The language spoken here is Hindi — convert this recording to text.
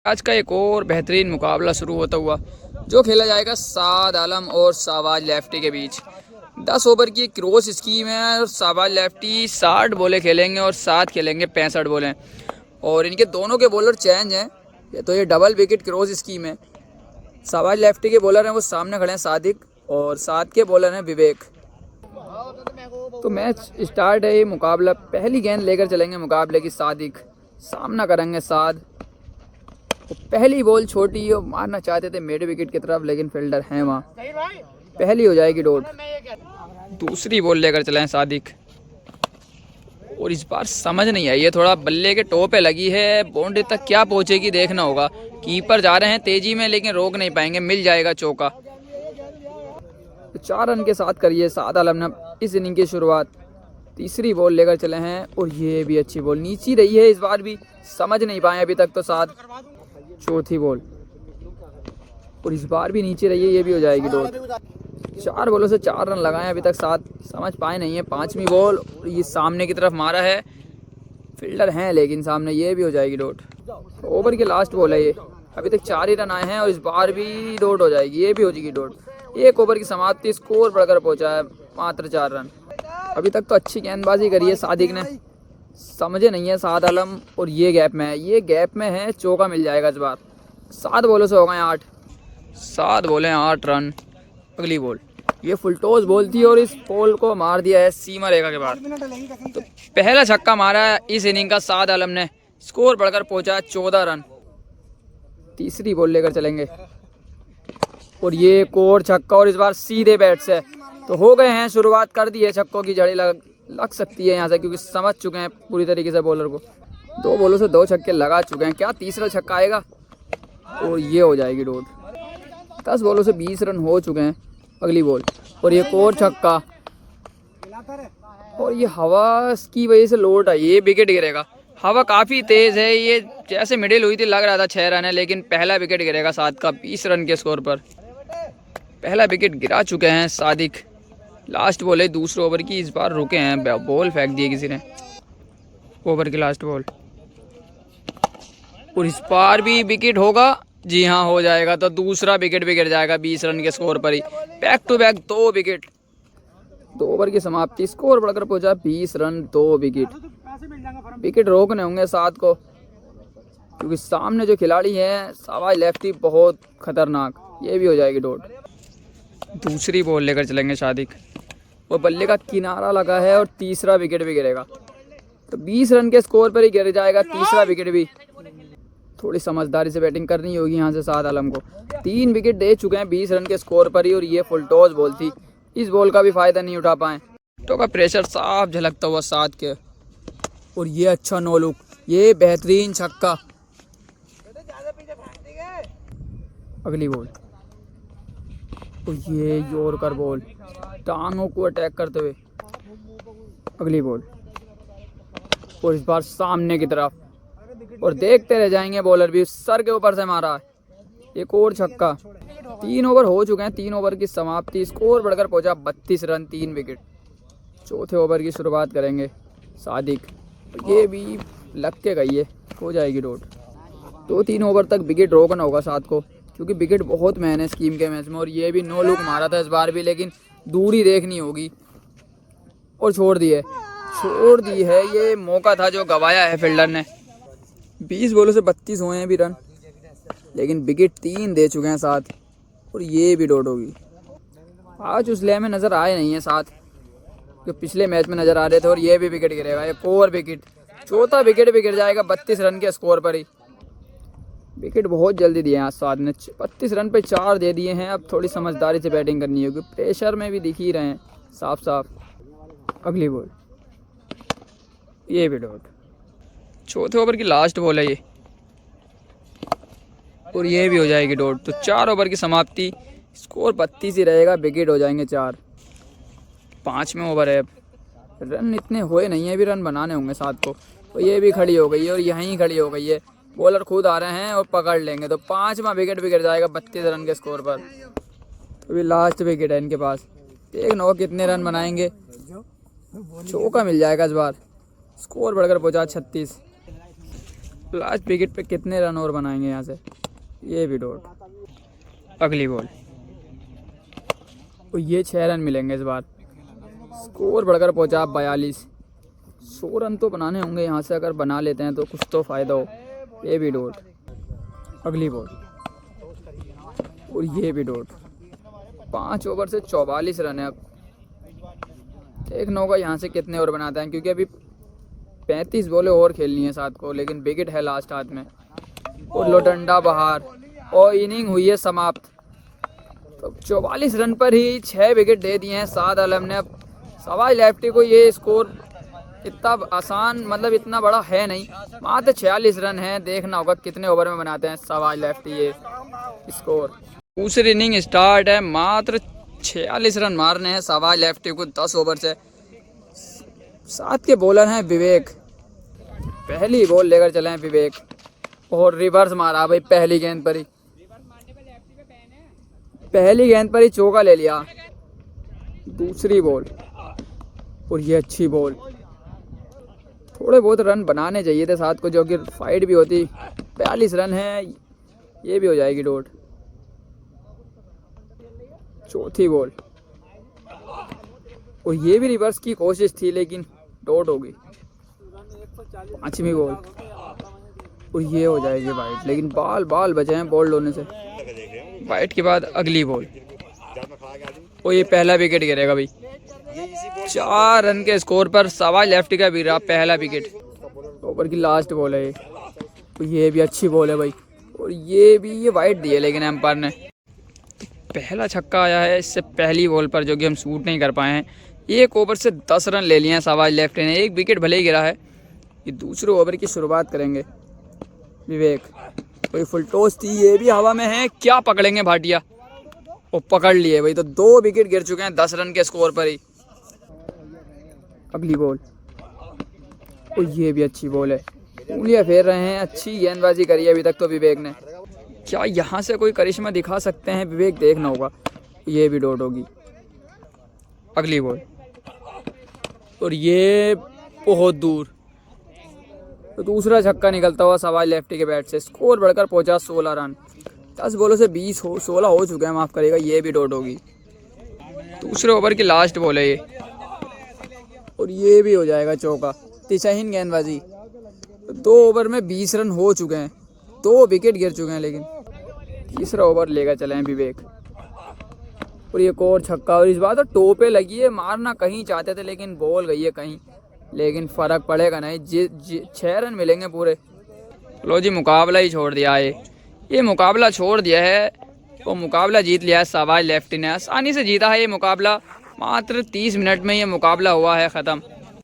आज का एक और बेहतरीन मुकाबला शुरू होता हुआ जो खेला जाएगा साद आलम और शाहबाज लेफ्टी के बीच। 10 ओवर की क्रॉस स्कीम है और शाहबाज लेफ्टी 60 बॉलें खेलेंगे और सात खेलेंगे 65 बॉलें। और इनके दोनों के बॉलर चेंज हैं। ये डबल विकेट क्रॉस स्कीम है। शाहबाज लेफ्टी के बॉलर हैं वो सामने खड़े हैं सादिक, और सात के बॉलर हैं विवेक। तो मैच स्टार्ट है। ये मुकाबला पहली गेंद लेकर चलेंगे मुकाबले की सादिक, सामना करेंगे साद। तो पहली बॉल छोटी और मारना चाहते थे मिड विकेट की तरफ, लेकिन फील्डर हैं वहाँ, पहली हो जाएगी डॉट। दूसरी बॉल लेकर चले हैं सादिक, और इस बार समझ नहीं आई है, थोड़ा बल्ले के टो पे लगी है। बाउंड्री तक क्या पहुंचेगी देखना होगा। कीपर जा रहे हैं तेजी में लेकिन रोक नहीं पाएंगे, मिल जाएगा चौका। तो 4 रन के साथ करिए साद आलम ने इस इनिंग की शुरुआत। तीसरी बॉल लेकर चले हैं और ये भी अच्छी बॉल नीची रही है, इस बार भी समझ नहीं पाए अभी तक तो साद। चौथी बॉल और इस बार भी नीचे रही है, ये भी हो जाएगी डॉट। 4 बॉलों से 4 रन लगाए अभी तक साथ, समझ पाए नहीं है। 5वीं बॉल और ये सामने की तरफ मारा है, फील्डर हैं लेकिन सामने, ये भी हो जाएगी डॉट। ओवर की लास्ट बॉल है ये, अभी तक 4 ही रन आए हैं और इस बार भी डॉट हो जाएगी, ये भी हो जाएगी डॉट। 1 ओवर की समाप्ति, स्कोर बढ़कर पहुंचा है मात्र 4 रन। अभी तक तो अच्छी गेंदबाजी करी है सादिक ने, समझे नहीं है साद आलम, और ये गैप में है, ये गैप में है, चौका मिल जाएगा इस बार। 7 बॉलों से हो गए 8, 7 बॉलें 8 रन। अगली बॉल ये फुल टॉस बॉल थी और इस बॉल को मार दिया है सीमा रेखा के बाद। तो पहला छक्का मारा है इस इनिंग का साद आलम ने, स्कोर बढ़कर पहुंचा है 14 रन। तीसरी बॉल लेकर चलेंगे और ये एक और छक्का, और इस बार सीधे बैट से। तो हो गए हैं, शुरुआत कर दी है, छक्कों की झड़ी लग सकती है यहाँ से, क्योंकि समझ चुके हैं पूरी तरीके से बॉलर को। 2 बॉलों से 2 छक्के लगा चुके हैं, क्या तीसरा छक्का आएगा और ये हो जाएगी डॉट। 10 बॉलों से 20 रन हो चुके हैं। अगली बॉल और ये और छक्का, और ये हवा की वजह से लोट आई, ये विकेट गिरेगा। हवा काफ़ी तेज़ है, ये जैसे मिडिल हुई थी लग रहा था 6 रन है, लेकिन पहला विकेट गिरेगा साद का 20 रन के स्कोर पर। पहला विकेट गिरा चुके हैं सादिक। लास्ट बॉल है दूसरे ओवर की, इस बार रुके हैं, बॉल फेंक दिए किसी ने। ओवर की लास्ट बॉल और इस बार भी विकेट होगा, जी हाँ हो जाएगा। तो दूसरा विकेट भी गिर जाएगा 20 रन के स्कोर पर ही, back to back 2 wicket. 2 over की समाप्ति, स्कोर बढ़कर पहुंचा 20 रन 2 विकेट। विकेट रोकने होंगे साथ को, क्योंकि सामने जो खिलाड़ी हैं शाहबाज लेफ्टी बहुत खतरनाक, ये भी हो जाएगी डॉट। दूसरी बॉल लेकर चलेंगे सादिक, और बल्ले का किनारा लगा है और तीसरा विकेट भी गिरेगा। तो 20 रन के स्कोर पर ही गिर जाएगा तीसरा विकेट भी। थोड़ी समझदारी से बैटिंग करनी होगी यहाँ से साद आलम को। 3 विकेट दे चुके हैं 20 रन के स्कोर पर ही, और ये फुल टॉस बॉल थी, इस बॉल का भी फायदा नहीं उठा पाए। तो का प्रेशर साफ झलकता हुआ साद के, और ये अच्छा नो लुक, ये बेहतरीन छक्का। अगली बॉल और ये यॉर्कर बॉल, टांगों को अटैक करते हुए। अगली बॉल और इस बार सामने की तरफ, और देखते रह जाएंगे, बॉलर भी सर के ऊपर से मारा। एक और छक्का। 3 ओवर हो चुके हैं, 3 ओवर की समाप्ति, स्कोर बढ़कर पहुंचा 32 रन 3 विकेट। चौथे ओवर की शुरुआत करेंगे सादिक, ये भी लग के गई है, हो जाएगी डॉट। 2-3 ओवर तक विकेट रोकना होगा साथ को, क्योंकि विकेट बहुत मैन है स्कीम के मैच में। और ये भी नो लुक मारा था इस बार भी, लेकिन दूरी देखनी होगी, और छोड़ दी है। ये मौका था जो गवाया है फील्डर ने। 20 बॉलों से 32 हुए हैं अभी रन, लेकिन विकेट 3 दे चुके हैं साथ, और ये भी डॉट होगी। आज उस लय में नज़र आए नहीं है साथ, जो पिछले मैच में नज़र आ रहे थे, और ये भी विकेट गिरेगा। एक और विकेट, चौथा विकेट भी गिर जाएगा 32 रन के स्कोर पर ही। विकेट बहुत जल्दी दिए हैं आज साद ने, 32 रन पे 4 दे दिए हैं। अब थोड़ी समझदारी से बैटिंग करनी होगी, प्रेशर में भी दिख ही रहे हैं साफ साफ। अगली बॉल, ये भी डॉट। चौथे ओवर की लास्ट बॉल है ये, और ये भी हो जाएगी डॉट। तो 4 ओवर की समाप्ति, स्कोर 32 ही रहेगा, विकेट हो जाएंगे 4। 5वें ओवर है अब, रन इतने हुए नहीं है, अभी रन बनाने होंगे साथ को। तो ये भी खड़ी हो गई है, और यहीं खड़ी हो गई है, बॉलर खुद आ रहे हैं और पकड़ लेंगे। तो 5वां विकेट भी गिर जाएगा 32 रन के स्कोर पर। तो अभी लास्ट विकेट है इनके पास, देखना कितने रन बनाएंगे। चौका मिल जाएगा इस बार, स्कोर बढ़कर पहुंचा 36। लास्ट विकेट पे कितने रन और बनाएंगे यहाँ से, ये भी डॉट। अगली बॉल, तो ये 6 रन मिलेंगे इस बार। स्कोर बढ़कर पहुंचा 42। 100 रन तो बनाने होंगे यहाँ से, अगर बना लेते हैं तो कुछ तो फ़ायदा हो। ये भी डॉट। अगली बॉल, और ये भी डॉट। 5 ओवर से 44 रन है। अब देखना होगा यहाँ से कितने और बनाते हैं, क्योंकि अभी 35 बॉलें और खेलनी है साथ को, लेकिन विकेट है लास्ट हाथ में। और लोटंडा बाहर और इनिंग हुई है समाप्त। तो 44 रन पर ही 6 विकेट दे दिए हैं साद आलम ने। अब सवाज लेफ्टी को ये स्कोर इतना आसान, मतलब इतना बड़ा है नहीं, मात्र 46 रन है। देखना होगा कितने ओवर में बनाते हैं सवाज लेफ्टी ये स्कोर। दूसरी इनिंग स्टार्ट है, मात्र 46 रन मारने हैं सवाज लेफ्टी को 10 ओवर से। साथ के बॉलर हैं विवेक। पहली बॉल लेकर चले हैं विवेक, और रिवर्स मारा भाई पहली गेंद पर ही। पहली गेंद पर ही चौका ले लिया। दूसरी बॉल, और ये अच्छी बॉल। थोड़े बहुत रन बनाने चाहिए थे साथ को, जो कि फाइट भी होती। 42 रन है, ये भी हो जाएगी डॉट। चौथी बॉल, और ये भी रिवर्स की कोशिश थी, लेकिन डॉट होगी। 5वीं बॉल, और ये हो जाएगी वाइट, लेकिन बाल बचे हैं बॉल्ड होने से। वाइट के बाद अगली बॉल, और ये पहला विकेट गिरेगा भाई। 4 रन के स्कोर पर सवाज लेफ्टी का भी रहा पहला विकेट। ओवर की लास्ट बॉल है ये, तो ये भी अच्छी बॉल है भाई। और ये वाइट दी है, लेकिन एम्पायर ने। पहला छक्का आया है इससे पहली बॉल पर, जो कि हम शूट नहीं कर पाए हैं। 1 ओवर से 10 रन ले लिए हैं सवाज लेफ्टी ने। 1 विकेट भले ही गिरा है। ये दूसरे ओवर की शुरुआत करेंगे विवेक। कोई फुल टॉस थी, ये भी हवा में है, क्या पकड़ेंगे भाटिया। वो पकड़ लिए भाई, तो 2 विकेट गिर चुके हैं 10 रन के स्कोर पर ही। अगली बॉल, और ये भी अच्छी बॉल है। उंगलियां फेर रहे हैं, अच्छी गेंदबाजी करी है अभी तक तो विवेक ने। क्या यहाँ से कोई करिश्मा दिखा सकते हैं विवेक, देखना होगा। ये भी डॉट होगी। अगली बॉल, और ये बहुत दूर। तो दूसरा छक्का निकलता हुआ सवाज लेफ्टी के बैट से। स्कोर बढ़कर पहुंचा 16 रन। 10 बॉलों से 16 हो चुके हैं, माफ़ करेगा। ये भी डॉट होगी। दूसरे ओवर की लास्ट बॉल है ये, और ये भी हो जाएगा चौका। दिशाहीन गेंदबाजी। 2 ओवर में 20 रन हो चुके हैं, 2 विकेट गिर चुके हैं, लेकिन तीसरा ओवर लेकर चले हैं विवेक। और ये और छक्का, और इस बार तो टोपे लगी है। मारना कहीं चाहते थे, लेकिन बॉल गई है कहीं, लेकिन फ़र्क पड़ेगा नहीं। 6 रन मिलेंगे पूरे। लो जी, मुकाबला ही छोड़ दिया है। ये मुकाबला छोड़ दिया है, वो मुकाबला जीत लिया है सवाज लेफ्टी ने। आसानी से जीता है ये मुकाबला। मात्र 30 मिनट में ये मुकाबला हुआ है ख़त्म।